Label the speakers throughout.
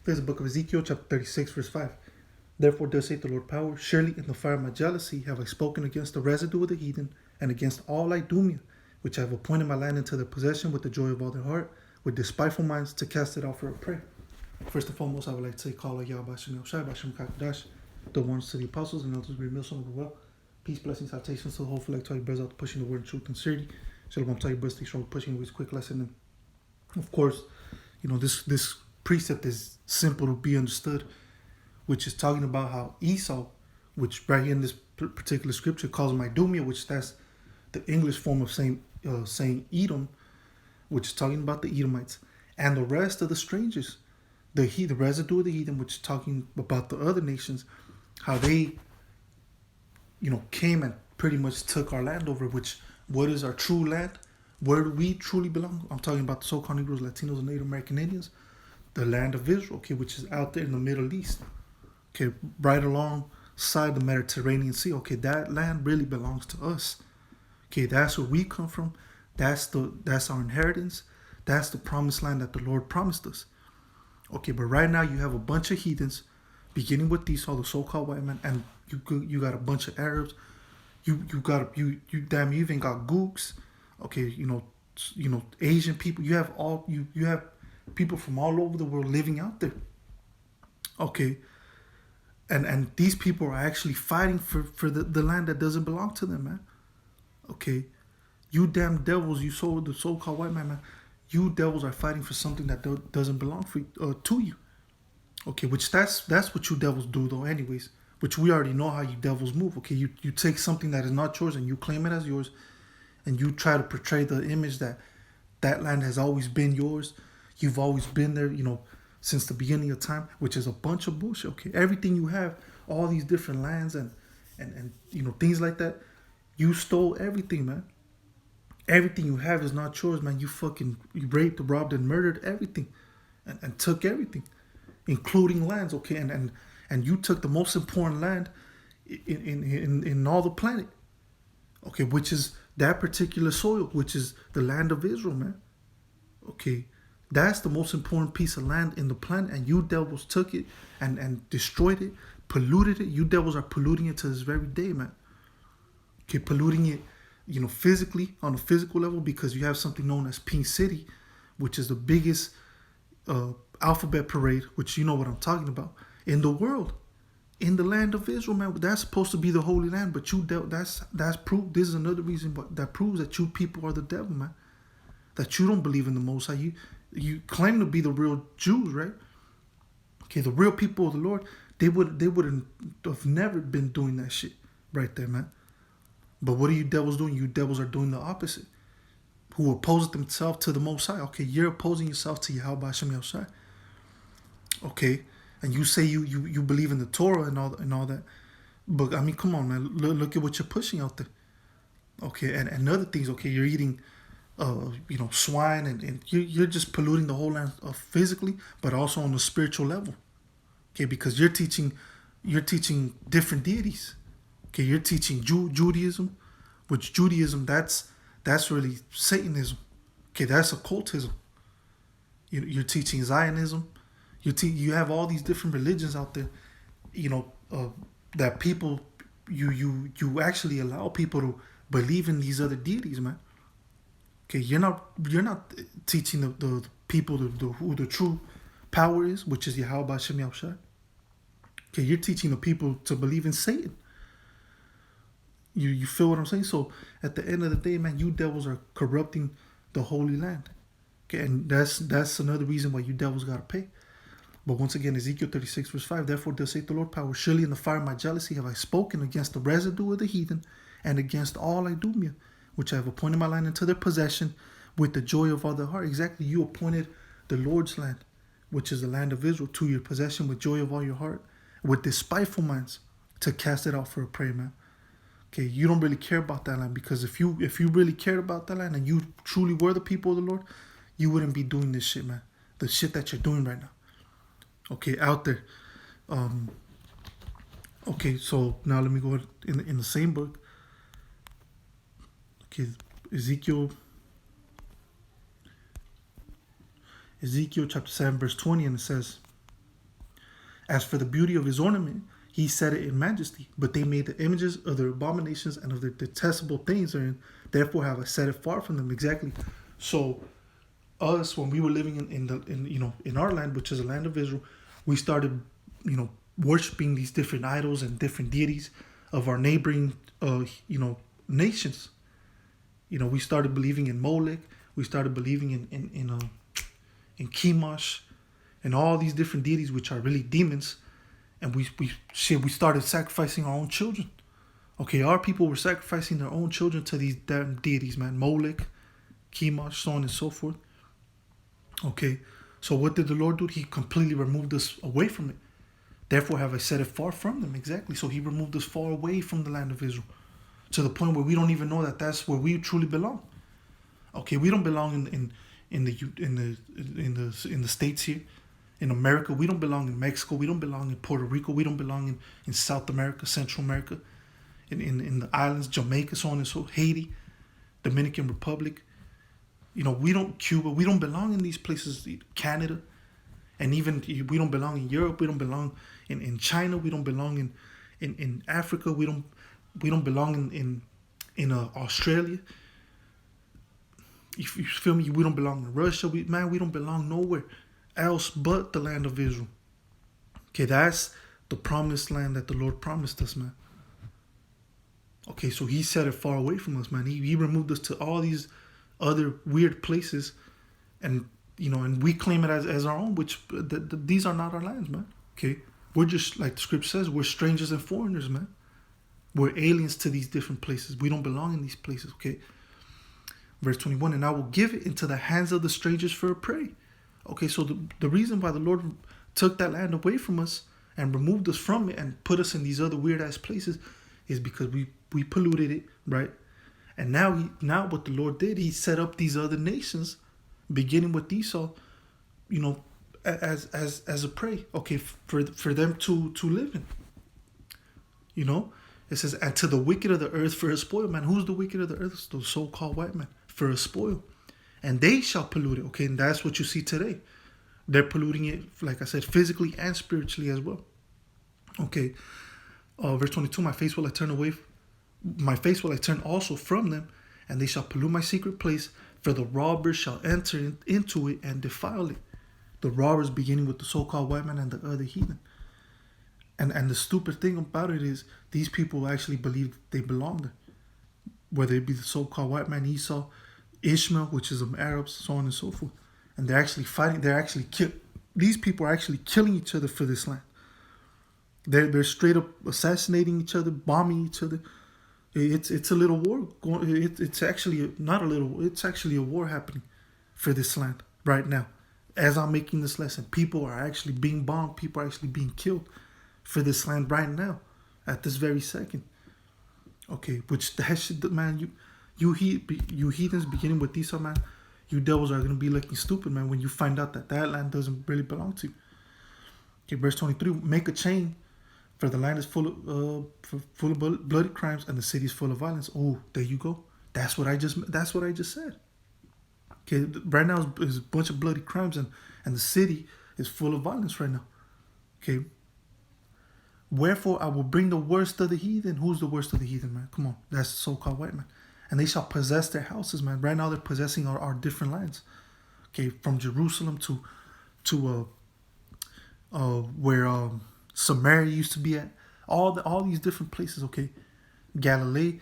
Speaker 1: There's the book of Ezekiel, chapter 36, verse 5. Therefore, thus saith the Lord power, surely in the fire of my jealousy have I spoken against the residue of the heathen, and against all Idumea, which I have appointed my land into their possession with the joy of all their heart, with despiteful minds to cast it out for a prey. First and foremost, I would like to say, Kala Yahweh Shem Shai, Bashem Kakadash, the ones to the apostles and elders, great millstone of the well. Peace, blessings, salutations to the whole flag, to all you brothers out pushing the word of truth and sincerity. Shalom, to all you brothers, stay strong, pushing with quick lesson. And of course, this precept is simple to be understood, which is talking about how Esau, which right here in this particular scripture calls him Idumea, which that's the English form of saying Edom, which is talking about the Edomites, and the rest of the strangers, the residue of the heathen, which is talking about the other nations, how they, came and pretty much took our land over, which, what is our true land? Where do we truly belong? I'm talking about the so-called Negroes, Latinos, and Native American Indians, the land of Israel, okay, which is out there in the Middle East, okay, right alongside the Mediterranean Sea, okay, that land really belongs to us, okay, that's where we come from, that's our inheritance, that's the promised land that the Lord promised us, okay, but right now you have a bunch of heathens, beginning with Esau, the so-called white man, and you got a bunch of Arabs, you even got Gooks, okay, Asian people, you have people from all over the world living out there, okay, and these people are actually fighting for the land that doesn't belong to them, man, okay, you damn devils, the so-called white man, you devils are fighting for something that doesn't belong to you, okay, which that's what you devils do though anyways, which we already know how you devils move, okay, you take something that is not yours and you claim it as yours, and you try to portray the image that land has always been yours, you've always been there, since the beginning of time, which is a bunch of bullshit, okay, everything you have, all these different lands and things like that, you stole everything, man. Everything you have is not yours, man. You raped, robbed, and murdered everything, and took everything, including lands. Okay, and you took the most important land in all the planet. Okay, which is that particular soil, which is the land of Israel, man. Okay, that's the most important piece of land in the planet, and you devils took it and destroyed it, polluted it. You devils are polluting it to this very day, man. Okay, polluting it. Physically, on a physical level, because you have something known as Pink City, which is the biggest alphabet parade, which you know what I'm talking about, in the world, in the land of Israel, man. That's supposed to be the Holy Land, but that's proof. This is another reason that proves that you people are the devil, man. That you don't believe in the Most High. You claim to be the real Jews, right? Okay, the real people of the Lord, they wouldn't have never been doing that shit right there, man. But what are you devils doing? You devils are doing the opposite. Who oppose themselves to the Most High. Okay, you're opposing yourself to Yahweh Shem Yahshai. Okay, and you say you believe in the Torah and all that. But I mean, come on, man. Look at what you're pushing out there. Okay, and other things. Okay, you're eating, swine, and you're just polluting the whole land physically, but also on the spiritual level. Okay, because you're teaching different deities. Okay, you're teaching Judaism, which Judaism, that's really Satanism. Okay, that's occultism. You're teaching Zionism. You have all these different religions out there, that people, you actually allow people to believe in these other deities, man. Okay, you're not teaching the people who the true power is, which is Yahweh Shem Yahushua. Okay, you're teaching the people to believe in Satan. You feel what I'm saying? So at the end of the day, man, you devils are corrupting the Holy Land. Okay, and that's another reason why you devils gotta pay. But once again, Ezekiel 36 verse 5, therefore thus saith the Lord power, surely in the fire of my jealousy have I spoken against the residue of the heathen and against all Idumea, which I have appointed my land into their possession with the joy of all their heart. Exactly, you appointed the Lord's land, which is the land of Israel, to your possession with joy of all your heart, with despiteful minds to cast it out for a prey, man. Okay, you don't really care about that land, because if you really cared about that land and you truly were the people of the Lord, you wouldn't be doing this shit, man. The shit that you're doing right now. Okay, out there. Okay, so now let me go in the same book. Okay, Ezekiel chapter 7 verse 20, and it says, As for the beauty of his ornament, he set it in majesty. But they made the images of their abominations and of their detestable things therein. Therefore have I set it far from them. Exactly. So us, when we were living in our land, which is the land of Israel, we started, worshiping these different idols and different deities of our neighboring, nations. We started believing in Molech. We started believing in Chemosh, and all these different deities, which are really demons. And we started sacrificing our own children. Okay, our people were sacrificing their own children to these damn deities, man. Molech, Chemosh, so on and so forth. Okay, so what did the Lord do? He completely removed us away from it. Therefore have I set it far from them. Exactly. So he removed us far away from the land of Israel, to the point where we don't even know that that's where we truly belong. Okay, we don't belong in the states here, in America. We don't belong in Mexico. We don't belong in Puerto Rico. We don't belong in South America, Central America, in the islands, Jamaica, so on and so, Haiti, Dominican Republic. We don't, Cuba, we don't belong in these places, Canada, and even we don't belong in Europe, we don't belong in China, we don't belong in Africa, we don't belong in Australia. If you feel me, we don't belong in Russia, we don't belong nowhere else but the land of Israel. Okay, that's the promised land that the Lord promised us, man. Okay, so he set it far away from us, man. He removed us to all these other weird places, and and we claim it as our own, which these are not our lands, man. Okay, we're just, like the scripture says, we're strangers and foreigners, man. We're aliens to these different places. We don't belong in these places. Okay, verse 21, and I will give it into the hands of the strangers for a prey. Okay, so the reason why the Lord took that land away from us and removed us from it and put us in these other weird ass places is because we polluted it, right? And now what the Lord did, he set up these other nations, beginning with Esau, as a prey, okay, for them to live in. It says, and to the wicked of the earth for a spoil, man. Who's the wicked of the earth? It's the so-called white man, for a spoil. And they shall pollute it, okay? And that's what you see today. They're polluting it, like I said, physically and spiritually as well. Okay, verse 22, my face will I turn also from them, and they shall pollute my secret place, for the robbers shall enter into it and defile it. The robbers beginning with the so-called white man and the other heathen. And the stupid thing about it is these people actually believe they belong there. Whether it be the so-called white man, Esau, Ishmael, which is Arabs, so on and so forth. And they're actually fighting. These people are actually killing each other for this land. They're straight up assassinating each other, bombing each other. It's a little war going. It's actually not a little. It's actually a war happening for this land right now. As I'm making this lesson, people are actually being bombed. People are actually being killed for this land right now, at this very second. Okay, which that shit, man. You heathens, beginning with Esau, man. You devils are gonna be looking stupid, man, when you find out that land doesn't really belong to you. Okay, verse 23. Make a chain. For the land is full of bloody crimes, and the city is full of violence. Oh, there you go. That's what I just said. Okay, right now is a bunch of bloody crimes, and the city is full of violence right now. Okay. Wherefore I will bring the worst of the heathen. Who's the worst of the heathen, man? Come on, that's the so-called white man. And they shall possess their houses, man. Right now they're possessing our different lands. Okay, from Jerusalem to where Samaria used to be at, all these different places, okay, Galilee,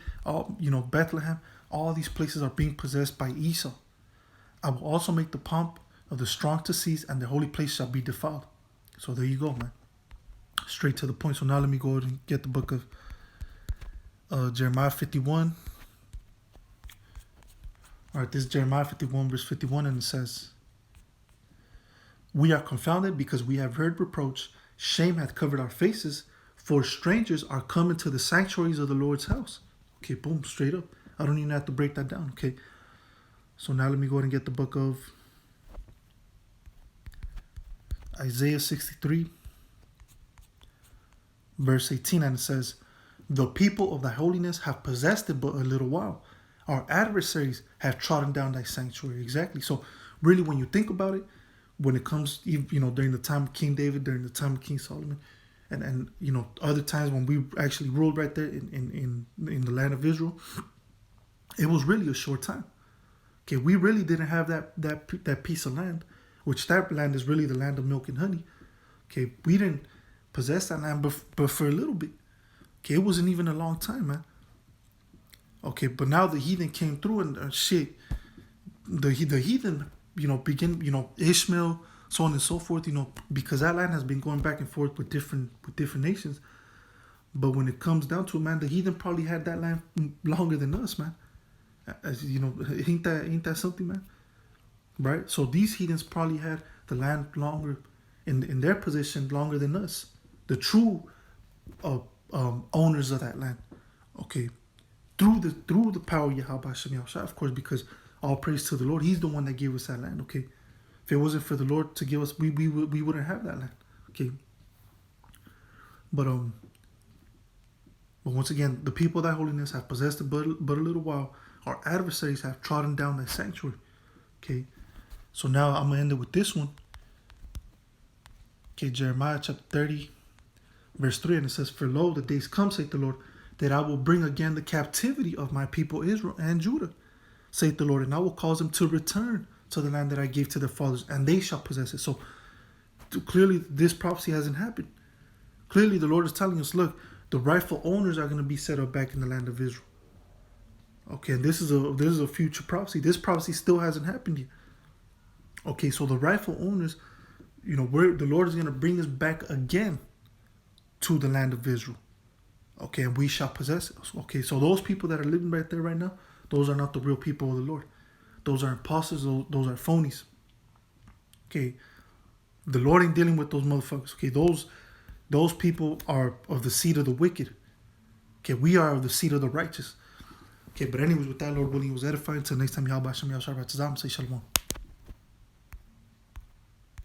Speaker 1: Bethlehem, all these places are being possessed by Esau. I will also make the pomp of the strong to cease, and the holy place shall be defiled. So there you go, man. Straight to the point. So now let me go and get the book of Jeremiah 51. All right, this is Jeremiah 51, verse 51, and it says, we are confounded because we have heard reproach. Shame hath covered our faces, for strangers are coming to the sanctuaries of the Lord's house. Okay, boom, straight up. I don't even have to break that down, okay? So now let me go ahead and get the book of Isaiah 63, verse 18, and it says, the people of thy holiness have possessed it but a little while. Our adversaries have trodden down thy sanctuary. Exactly. So really, when you think about it, when it comes, during the time of King David, during the time of King Solomon, and other times when we actually ruled right there in the land of Israel, it was really a short time. Okay, we really didn't have that piece of land, which that land is really the land of milk and honey. Okay, we didn't possess that land, but for a little bit. Okay, it wasn't even a long time, man. Okay, but now the heathen came through and shit. The heathen, begin, Ishmael, so on and so forth, because that land has been going back and forth with different nations. But when it comes down to it, man, the heathen probably had that land longer than us, man. As ain't that something, man? Right? So these heathens probably had the land longer in their position longer than us, the true owners of that land. Okay, through the power of Yahweh Hashem Yahushua, of course, because all praise to the Lord. He's the one that gave us that land. Okay, if it wasn't for the Lord to give us, we wouldn't have that land. Okay, but once again, the people of thy holiness have possessed it but a little while. Our adversaries have trodden down thy sanctuary. Okay, so now I'm gonna end it with this one. Okay, Jeremiah chapter 30, verse 3, and it says, "For lo, the days come, saith the Lord, that I will bring again the captivity of my people Israel and Judah, saith the Lord, and I will cause them to return to the land that I gave to their fathers, and they shall possess it." So clearly, this prophecy hasn't happened. Clearly, the Lord is telling us, look, the rightful owners are going to be set up back in the land of Israel. Okay, and this is a future prophecy. This prophecy still hasn't happened yet. Okay, so the rightful owners, where the Lord is going to bring us back again to the land of Israel. Okay, and we shall possess it. Okay, so those people that are living right there right now, those are not the real people of the Lord. Those are imposters. Those are phonies. Okay, the Lord ain't dealing with those motherfuckers. Okay, those people are of the seed of the wicked. Okay, we are of the seed of the righteous. Okay, but anyways, with that, Lord willing, it was edifying. Until next time, Yahweh Shem Yahshua, say shalom.